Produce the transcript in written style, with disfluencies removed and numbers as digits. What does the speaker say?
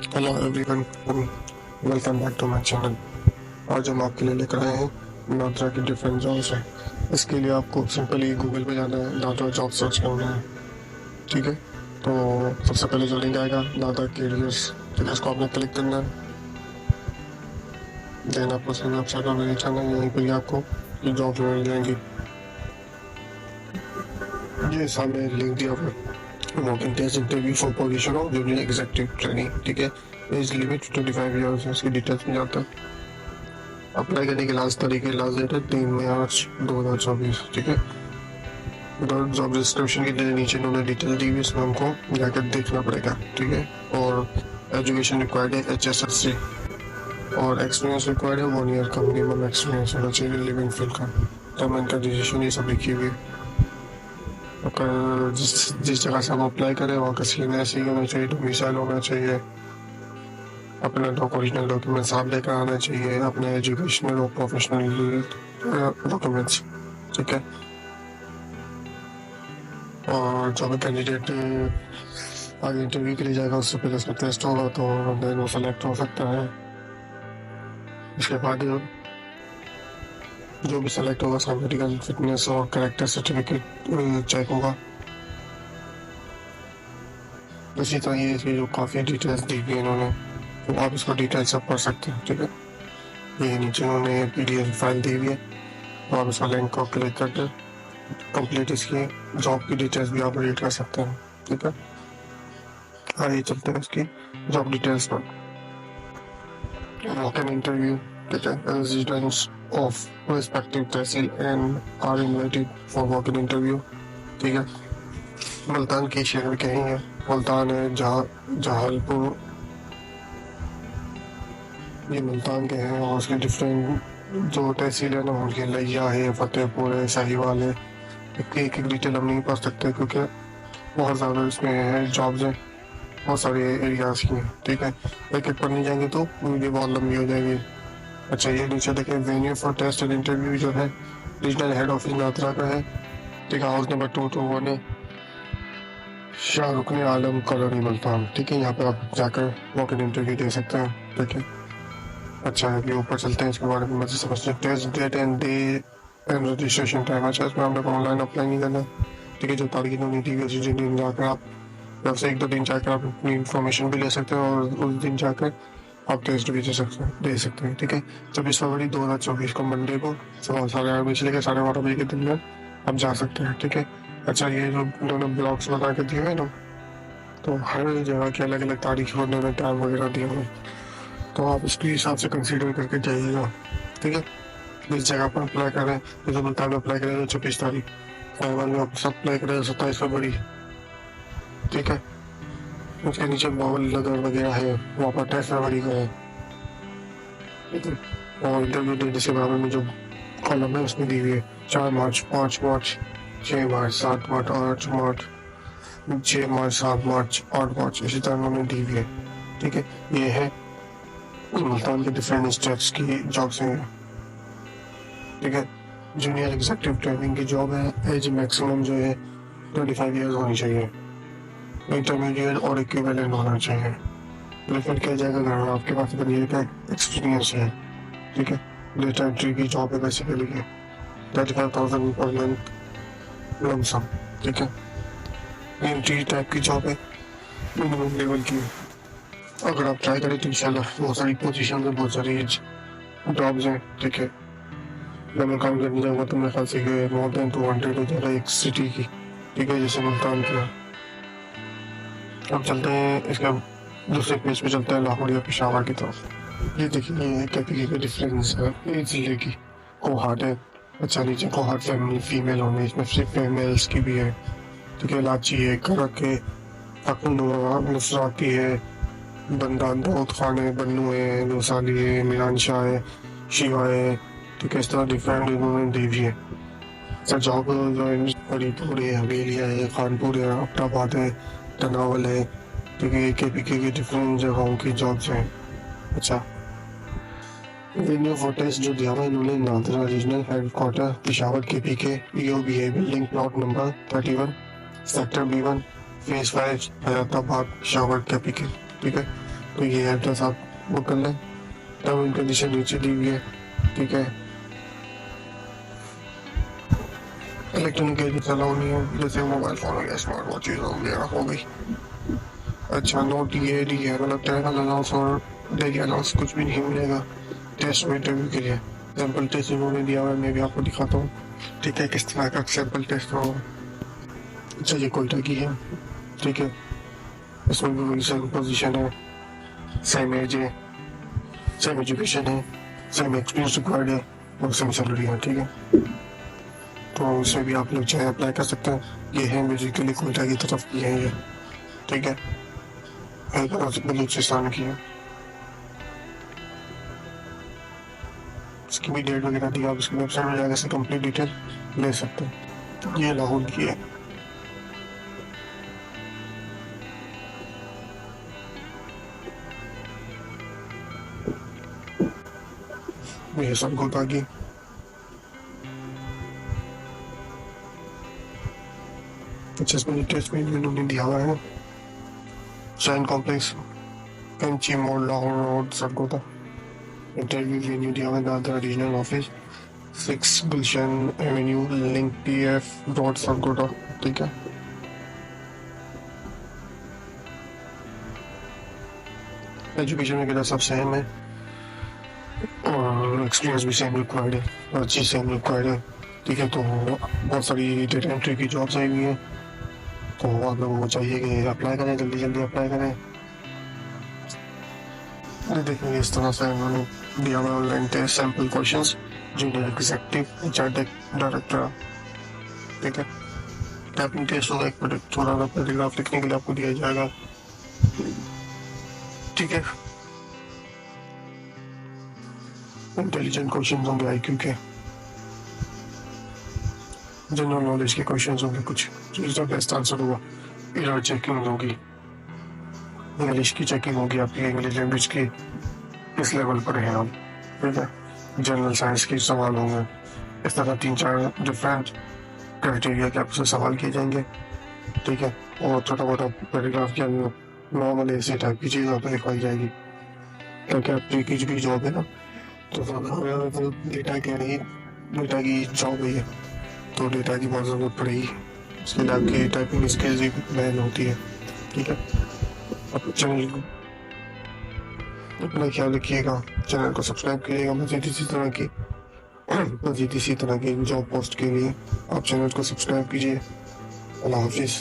Hello everyone, welcome back to my channel. आज हम आपके लिए लेकर आए हैं नादरा की डिफरेंट जॉब्स हैं। इसके लिए आपको सिंपली गूगल पे जाना है, नादरा जॉब सर्च करना है। ठीक है, तो सबसे पहले जो लिंक आएगा नादरा कैरियर्स, ठीक है, इसको आपने क्लिक करना है। देन आपको सही वेबसाइट पर जाना है, यहीं पर ही आपको ये जॉब मिल जाएंगी। ये सामने लिंक दिया हुआ है, walk in test interview for position of junior executive trainee. ठीक है, एज लिमिट 25 ईयर्स, इसकी डिटेल्स में जाता है। अप्लाई करने की लास्ट तारीख है, लास्ट डेट है 3 मार्च 2024। ठीक है, उधर जॉब डिस्क्रिप्शन के नीचे इन्होंने डिटेल दी हुई, इसमें हमको जाकर देखना पड़ेगा। ठीक है, और एजुकेशन रिक्वायर्ड है HSSC और एक्सपीरियंस रिक्वायर्ड है 1 ईयर का मिनिमम एक्सपीरियंस होना चाहिए लिविंग फील्ड का। टर्म एंड कंडीशन ये सब लिखी हुई है। अगर जिस जगह से हम अप्लाई करें वहाँ का सीन ऐसे ही होना चाहिए, डोमिसाइल होना चाहिए, अपना ओरिजिनल डॉक्यूमेंट्स आप लेकर आना चाहिए, अपने एजुकेशनल और प्रोफेशनल डॉक्यूमेंट्स। ठीक है, और जो भी कैंडिडेट आगे इंटरव्यू के लिए जाएगा उससे पहले उसका टेस्ट होगा, तो देन वो सेलेक्ट हो सकता है। इसके बाद जो भी सेलेक्ट होगा उसका मेडिकल फिटनेस और कैरेक्टर सर्टिफिकेट चेक होगा। इसी तरह ये इसकी जो काफ़ी डिटेल्स दी हुई है इन्होंने, तो आप इसको डिटेल से पढ़ सकते हैं। ठीक है, ये नीचे उन्होंने PDF फाइल दी हुई है, तो आप इसका लिंक को क्लिक करके कंप्लीट इसकी जॉब की डिटेल्स भी आप रीड कर सकते हैं। ठीक है, आइए चलते हैं इसकी जॉब डिटेल्स पर। वॉक इन इंटरव्यू, ठीक है, residents of respective tehsil and are invited for walk in interview. ठीक है, मुल्तान के शहर के ही है, मुल्तान है जहालपुर, ये मुल्तान के हैं। और उसके डिफरेंट जो तहसील है ना, उनके लिया है, फतेहपुर है, साहिवाल है। एक डिटेल हम नहीं पढ़ सकते क्योंकि बहुत ज़्यादा इसमें है, जॉब्स हैं बहुत सारे एरियाज की। ठीक है, एक एक पढ़ने जाएंगे तो वीडियो बहुत लंबी हो जाएगी। अच्छा, ये नीचे देखें, venue for test and interview जो है रीजनल हेड ऑफिस नादरा का है। ठीक है, हाउस नंबर 221 है, शाहरुखने आलम कॉलोनी मुल्तान। ठीक है, यहाँ पे आप जाकर वॉक इन इंटरव्यू दे सकते हैं। ठीक है, अच्छा है कि ऊपर चलते हैं, इसके बारे में मजे समझते हैं। Test date and day and registration time. अच्छा, इसमें हमने ऑनलाइन अप्लाई नहीं करना। ठीक है, जो तारीख इन्होंने दी उसी दिन जाकर आप, वैसे 1-2 दिन जाकर आप अपनी इन्फॉर्मेशन भी ले सकते हैं और उस दिन जाकर आप टेस्ट भी दे सकते हैं। ठीक है, 24 फरवरी 2024 को मंडे को सुबह 8:30 से लेकर 12:30 बजे के दिन में आप जा सकते हैं। ठीक है, अच्छा, ये जो उन्होंने ब्लॉग्स बना के दिए हैं ना, तो हर जगह की अलग अलग तारीख और उन्होंने टाइम वगैरह दिए हुए, तो आप इसके हिसाब से कंसीडर करके जाइएगा। ठीक है, जिस जगह पर अप्लाई करें, जैसे मुल्तान में अप्लाई करें तो 26 तारीख, साहिवाल में आप सब अप्लाई करें 27 फरवरी। ठीक है, उसके नीचे बावल नगर वगैरह है, वहाँ पर 28 फरवरी का है। ठीक है, और इंटरव्यू देने से बारे में जो कॉलम है उसमें दी हुई है 4 मार्च, 5 मार्च, 6 मार्च, 7 मार्च, 8 मार्च, 6 मार्च, 7 मार्च, 8 मार्च, इसी तरह उन्होंने दी हुई है। ठीक है, ये है मुल्तान के डिफरेंट स्टेट्स की जॉब्स हैं। ठीक है, जूनियर एग्जीक्यूटिव ट्रेनिंग की जॉब है, एज मैक्सिमम जो है 25 ईयर्स होनी चाहिए, इंटरमीडिएट और इक्विवेलेंट होना चाहिए। प्रेफर किया जाएगा अगर आपके पास 1 ईयर का एक्सपीरियंस है। ठीक है, डेटा एंट्री की जॉब है बेसिकली, 35,000 पर मंथ लमसम। ठीक है, एंट्री टाइप की जॉब है, मिनिमम लेवल की। अगर आप ट्राई करें तो इंशाल्लाह बहुत सारी पोजीशन है, बहुत सारी जॉब्स हैं। ठीक है, जब मैं काम करने जाऊँगा तो मेरे ख्याल से मोर देन 200 हो जाएगा एक सिटी की। ठीक है, जैसे मुल्तान की। अब चलते हैं इसके दूसरे पेज पे, चलते हैं लाहौर या पेशावर की तरफ। ये देखिए, ये कैटेगरी का डिफरेंस है इस जिले की। कोहाट है, अच्छा, नीचे कोहाट फैमिली फीमेल होंगे, इसमें सिर्फ फीमेल्स की भी है। ठीक है, लाची है, करक है, नुसराती है, बंदा दाऊद खान है, बन्नू है, नौसाली है, मीरान शाह है, शिवा है। ठीक है, इस तरह डिफरेंट इन्होंने दी भी है। अच्छा, जॉब हरीपुर है, हवेलिया है, खानपुर है, अब्टाबाद है, तनावल है। ठीक है, KPK की डिफरेंट जगहों की जॉब्स हैं। अच्छा, वेन्यू फॉर टेस्ट जो दिया हुआ है इन्होंने NADRA regional headquarter Peshawar KPK EOB है, building plot number 31 sector B1 phase 5 Hayatabad Peshawar KPK। ठीक है, तो ये एड्रेस आप बुक कर लें। टर्म एंड कंडीशन नीचे दी हुई है, ठीक है। इलेक्ट्रॉनिक गैजेट्स अलाउ नहीं है, जैसे मोबाइल फोन हो गया, स्मार्ट वॉचेज हो गई। अच्छा, नो डी है, मतलब टेक्निकल अलाउंस और डेली अलाउंस कुछ भी नहीं मिलेगा टेस्ट में इंटरव्यू के लिए। सैम्पल टेस्ट इन्होंने दिया हुआ है, मैं भी आपको दिखाता हूँ, ठीक है, किस तरह का सैम्पल टेस्ट होगा। अच्छा, ये कोयटा की है, ठीक है, इसमें भी वही सेम पोजीशन है, सेम एज है, सेम एजुकेशन है, सेम एक्सपीरियंस रिक्वायर्ड है और सेम सैलरी है, ठीक है। तो इसमें भी आप लोग चाहे अप्लाई कर सकते हैं। ये है बेसिकली कोयटा की तरफ की है ये, ठीक है, बलूचिस्तान की है। इसकी भी डेट वगैरह दी, आप इसकी वेबसाइट में जाकर से कंप्लीट डिटेल ले सकते हैं। ये लाहौर की है। ये सब गोता की। अच्छा, इसमें टेस्ट में इन्होंने दिया हुआ है, shine complex, Kanchi Mor, Lahore road, Sargodha. Interview venue दिया हुआ है NADRA regional office, 6 Gulshan avenue, link PF road, Sargodha, ठीक है। एजुकेशन वगैरह सब सेम है और एक्सपीरियंस भी सेम रिक्वायर्ड है, हर चीज़ सेम रिक्वायर्ड है, ठीक है। तो बहुत सारी डेटा एंट्री की जॉब्स आई हुई हैं, तो आप लोगों को चाहिए कि अप्लाई करें, जल्दी जल्दी अप्लाई करें। देखेंगे इस तरह से उन्होंने दिया हुआ online test, sample questions, junior executive director, ठीक है। टाइपिंग टेस्ट होगा, एक थोड़ा सा पैराग्राफ लिखने के लिए आपको दिया जाएगा, ठीक है। इंटेलिजेंट क्वेश्चन होंगे, IQ के, जनरल नॉलेज के क्वेश्चंस होंगे कुछ, जिसका बेस्ट आंसर होगा। एरर चेकिंग होगी, इंग्लिश की चेकिंग होगी, आपकी इंग्लिश लैंग्वेज की किस लेवल पर है आप, ठीक है। जनरल साइंस के सवाल होंगे। इस तरह 3-4 डिफरेंट क्राइटेरिया के आपसे सवाल किए जाएंगे, ठीक है। और छोटा मोटा पैराग्राफ के अंदर नॉर्मल ऐसे टाइप की चीज़ आपको लिखवाई जाएगी, क्योंकि आपकी की भी जॉब है ना, तो डेटा क्या नहीं, डेटा की जॉब है, तो डेटा की बहुत ज़रूरत पड़ेगी, उसके लिए आपकी टाइपिंग स्किल्स भी मैन होती है, ठीक है। अब चैनल को अपना ख्याल रखिएगा, चैनल को सब्सक्राइब करिएगा। मज़ीद इसी तरह की जॉब पोस्ट के लिए आप चैनल को सब्सक्राइब कीजिए। अल्लाह हाफिज़।